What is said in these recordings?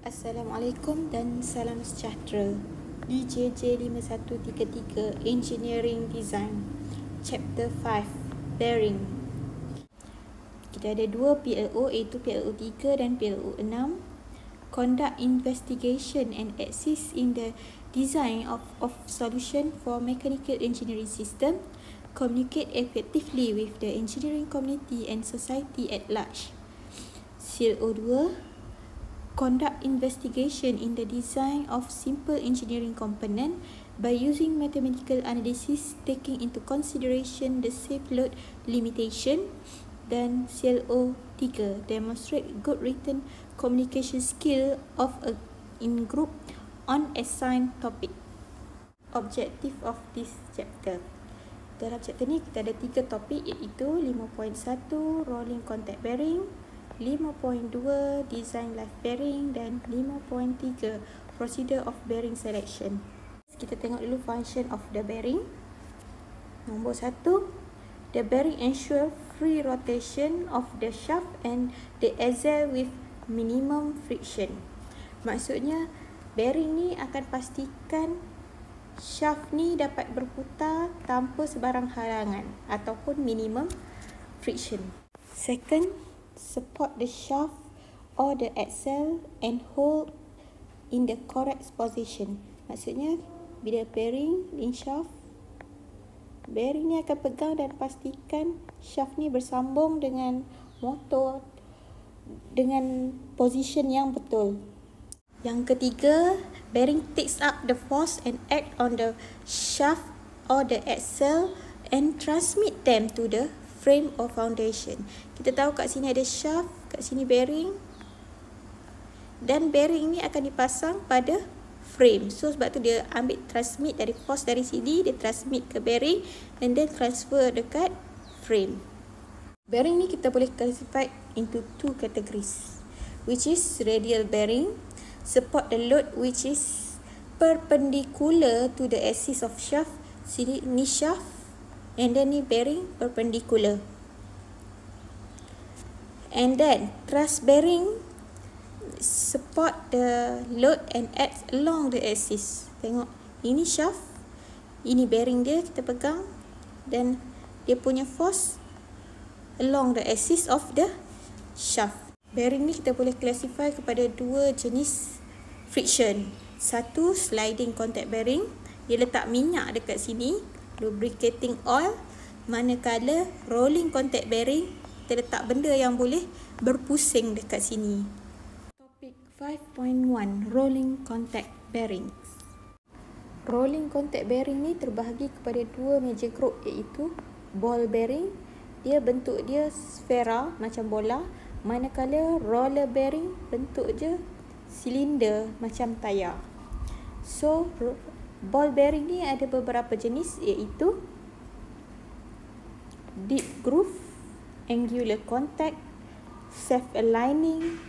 Assalamualaikum dan salam sejahtera. DJJ 5133 Engineering Design Chapter 5 Bearing. Kita ada dua PLO, iaitu PLO 3 dan PLO 6. Conduct investigation and assist in the design of solution for mechanical engineering system. Communicate effectively with the engineering community and society at large. CLO 2. Conduct investigation in the design of simple engineering component by using mathematical analysis taking into consideration the safe load limitation. Dan CLO 3. Demonstrate good written communication skill of a in group on assigned topic. Objective of this chapter. Dalam chapter ni kita ada 3 topik, iaitu 5.1 rolling contact bearing, 5.2 design life bearing dan 5.3 procedure of bearing selection. Kita tengok dulu function of the bearing. Nombor 1, the bearing ensure free rotation of the shaft and the axle with minimum friction. Maksudnya bearing ni akan pastikan shaft ni dapat berputar tanpa sebarang halangan ataupun minimum friction. Second, support the shaft or the axle and hold in the correct position. Maksudnya bila bearing in shaft, bearing ni akan pegang dan pastikan shaft ni bersambung dengan motor dengan position yang betul. Yang ketiga, bearing takes up the force and act on the shaft or the axle and transmit them to the frame or foundation. Kita tahu kat sini ada shaft, kat sini bearing, dan bearing ni akan dipasang pada frame. So sebab tu dia ambil transmit dari force dari sini, dia transmit ke bearing and then transfer dekat frame. Bearing ni kita boleh classify into 2 categories, which is radial bearing, support the load which is perpendicular to the axis of shaft. Sini ni shaft, and then ni bearing perpendicular. And then truss bearing support the load and act along the axis. Tengok, ini shaft, ini bearing dia kita pegang, dan dia punya force along the axis of the shaft. Bearing ni kita boleh classify kepada 2 jenis friction. Satu, sliding contact bearing, dia letak minyak dekat sini, lubricating oil. Manakala rolling contact bearing, kita letak benda yang boleh berpusing dekat sini. Topik 5.1 rolling contact bearings. Rolling contact bearing ni terbahagi kepada 2 major group, iaitu ball bearing, dia bentuk dia sfera macam bola, manakala roller bearing bentuk je silinder macam tayar. So ball bearing ni ada beberapa jenis, iaitu deep groove, angular contact, self-aligning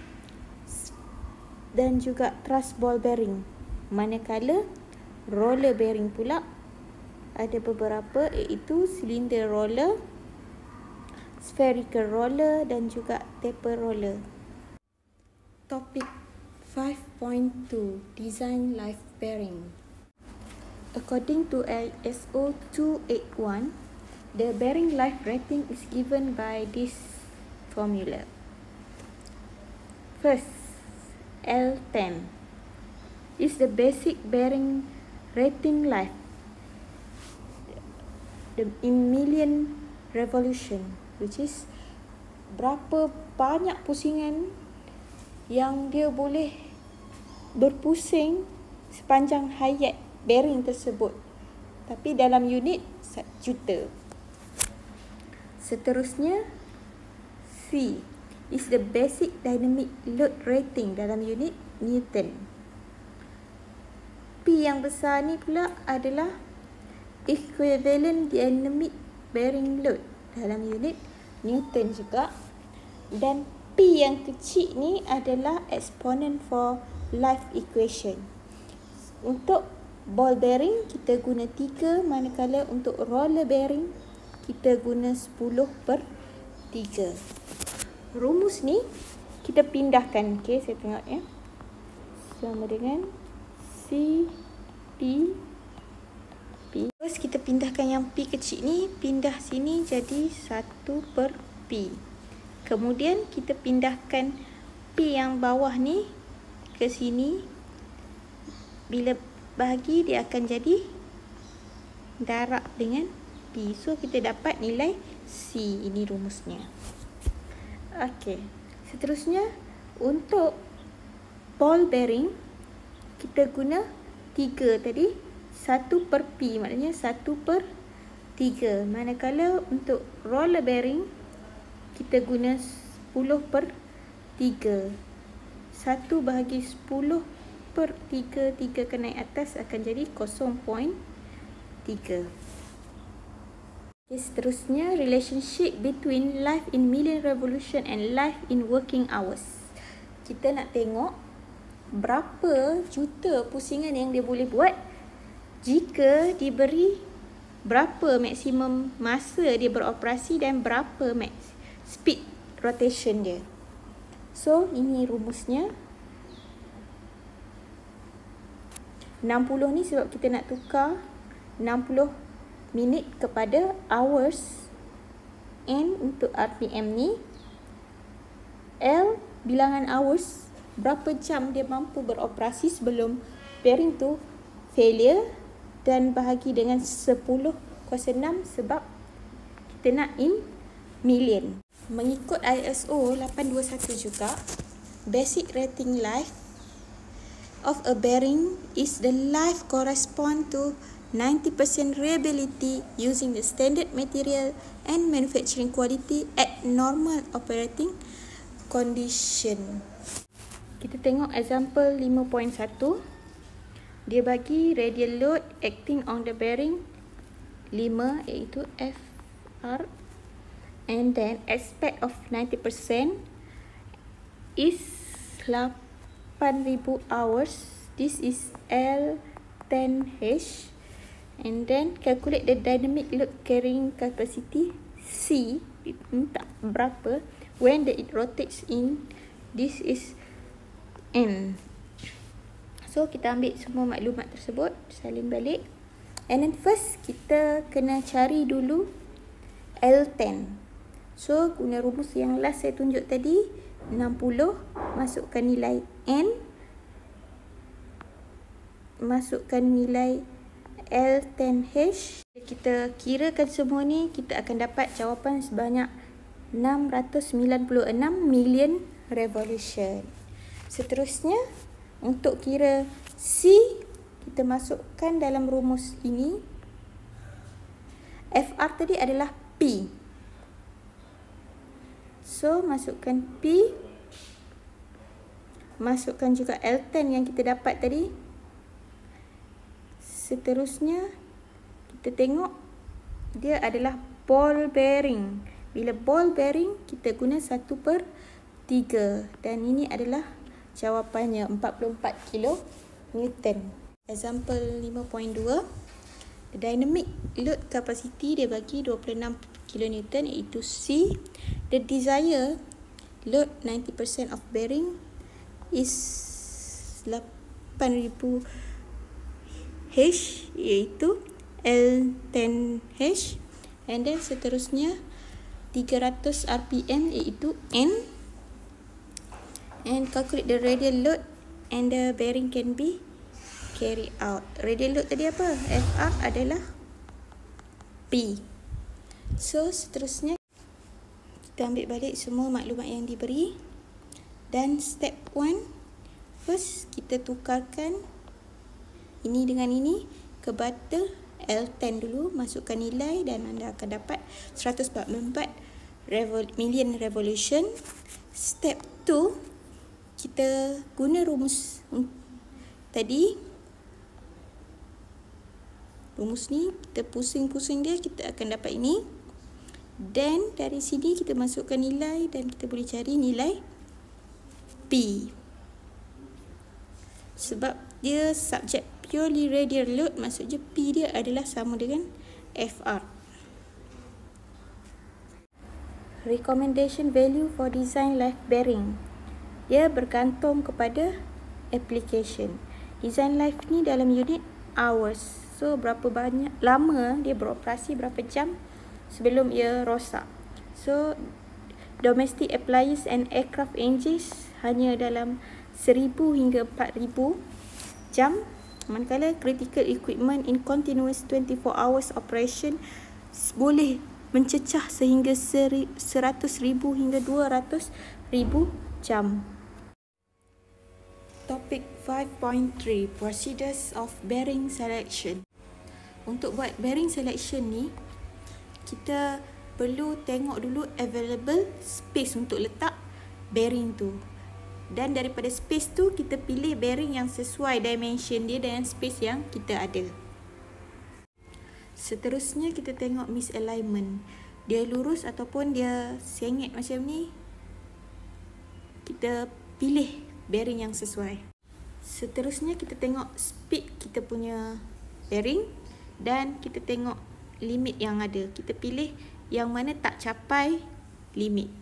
dan juga truss ball bearing. Manakala roller bearing pula ada beberapa, iaitu cylinder roller, spherical roller dan juga taper roller. Topik 5.2 design life bearing. According to ISO 281, the bearing life rating is given by this formula. First, L10 is the basic bearing rating life in million revolution, which is berapa banyak pusingan yang dia boleh berpusing sepanjang hayat bearing tersebut, tapi dalam unit juta. Seterusnya, C is the basic dynamic load rating dalam unit Newton. P yang besar ni pula adalah equivalent dynamic bearing load dalam unit Newton juga. Dan P yang kecil ni adalah exponent for life equation. Untuk ball bearing kita guna 3, manakala untuk roller bearing kita guna 10/3. Rumus ni kita pindahkan, okey, saya tengok ya. sama dengan C P P. Terus kita pindahkan yang P kecil ni, pindah sini jadi 1 per P. Kemudian kita pindahkan P yang bawah ni ke sini. Bila bahagi dia akan jadi darab dengan P. So kita dapat nilai C. Ini rumusnya. Okey. Seterusnya untuk ball bearing kita guna 3 tadi. 1 per P maknanya 1 per 3. Manakala untuk roller bearing kita guna 10 per 3. 1 bahagi 10 per 3, 3 ke naik atas akan jadi 0.3. Okay, seterusnya relationship between life in million revolution and life in working hours. Kita nak tengok berapa juta pusingan yang dia boleh buat jika diberi berapa maksimum masa dia beroperasi dan berapa speed rotation dia. So, ini rumusnya. 60 ni sebab kita nak tukar 60 minit kepada hours. N untuk RPM ni. L bilangan hours, berapa jam dia mampu beroperasi sebelum bearing tu failure, dan bahagi dengan 10/6 sebab kita nak in million. Mengikut ISO 821 juga, basic rating life of a bearing is the life correspond to 90% reliability using the standard material and manufacturing quality at normal operating condition. Kita tengok example 5.1. Dia bagi radial load acting on the bearing 5 iaitu FR, and then aspect of 90% is 8,000 hours. This is L10H. And then calculate the dynamic load carrying capacity C, minta berapa when it rotates in. This is N. So kita ambil semua maklumat tersebut, salin balik. And then first kita kena cari dulu L10. So guna rumus yang last saya tunjuk tadi, 60, masukkan nilai N, masukkan nilai L10H. Kita kirakan semua ni, kita akan dapat jawapan sebanyak 696 million revolution. Seterusnya, untuk kira C, kita masukkan dalam rumus ini. FR tadi adalah P. So, masukkan P. Masukkan juga L10 yang kita dapat tadi. Seterusnya, kita tengok dia adalah ball bearing. Bila ball bearing, kita guna 1/3. Dan ini adalah jawapannya, 44 kilo Newton. Example 5.2. The dynamic load capacity dia bagi 26 kilo Newton iaitu C. The desired load 90% of bearing is 8,000 H iaitu L10H. And then seterusnya 300 RPM iaitu N. And calculate the radial load and the bearing can be carry out. Radial load tadi apa? FR adalah P. So seterusnya kita ambil balik semua maklumat yang diberi. Dan step 1, first kita tukarkan ini dengan ini ke bata L10 dulu, masukkan nilai dan anda akan dapat 144 million revolution. Step 2, kita guna rumus tadi. Rumus ni kita pusing-pusing dia, kita akan dapat ini. Dan dari sini kita masukkan nilai dan kita boleh cari nilai P. Sebab dia subject purely radial load, maksudnya P dia adalah sama dengan FR. Recommendation value for design life bearing. Dia bergantung kepada application. Design life ni dalam unit hours. So berapa banyak lama dia beroperasi, berapa jam sebelum ia rosak. So domestic appliance and aircraft engines hanya dalam 1000 hingga 4000 jam. Manakala critical equipment in continuous 24 hours operation boleh mencecah sehingga 100,000 hingga 200,000 jam. Topik 5.3 Procedures of bearing selection. Untuk buat bearing selection ni, kita perlu tengok dulu available space untuk letak bearing tu. Dan daripada space tu, kita pilih bearing yang sesuai dimension dia dengan space yang kita ada. Seterusnya, kita tengok misalignment. Dia lurus ataupun dia sengit macam ni, kita pilih bearing yang sesuai. Seterusnya, kita tengok speed kita punya bearing dan kita tengok limit yang ada. Kita pilih yang mana tak capai limit.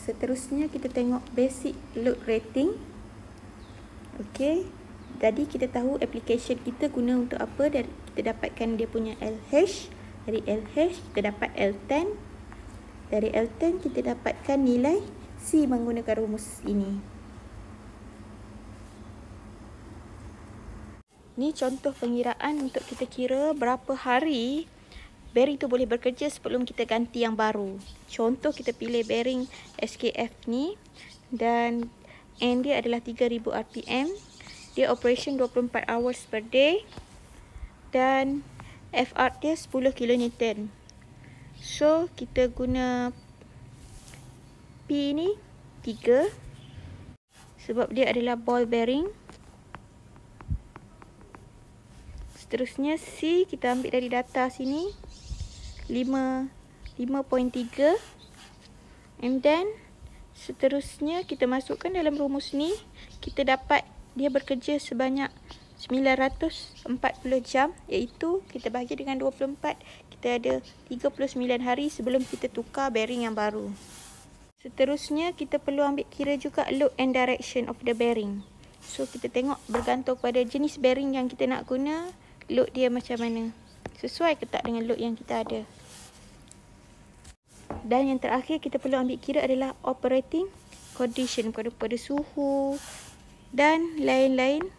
Seterusnya kita tengok basic load rating. Okey. Jadi kita tahu application kita guna untuk apa, dan kita dapatkan dia punya LH. Dari LH kita dapat L10. Dari L10 kita dapatkan nilai C menggunakan rumus ini. Ni contoh pengiraan untuk kita kira berapa hari bearing tu boleh bekerja sebelum kita ganti yang baru. Contoh kita pilih bearing SKF ni dan N dia adalah 3000 RPM. Dia operation 24 hours per day dan FR dia 10 kN. So kita guna P ni 3 sebab dia adalah ball bearing. Seterusnya C kita ambil dari data sini 5.3, and then seterusnya kita masukkan dalam rumus ni, kita dapat dia bekerja sebanyak 940 jam, iaitu kita bahagi dengan 24, kita ada 39 hari sebelum kita tukar bearing yang baru. Seterusnya kita perlu ambil kira juga load and direction of the bearing. So kita tengok bergantung pada jenis bearing yang kita nak guna, load dia macam mana, sesuai ke tak dengan load yang kita ada. Dan yang terakhir kita perlu ambil kira adalah operating condition, pada suhu dan lain-lain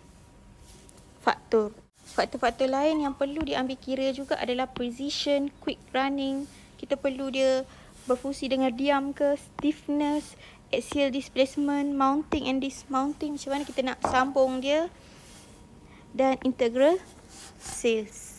faktor. Faktor-faktor lain yang perlu diambil kira juga adalah precision, quick running. Kita perlu dia berfungsi dengan diam ke, stiffness, axial displacement, mounting and dismounting, macam mana kita nak sambung dia, dan integral sales.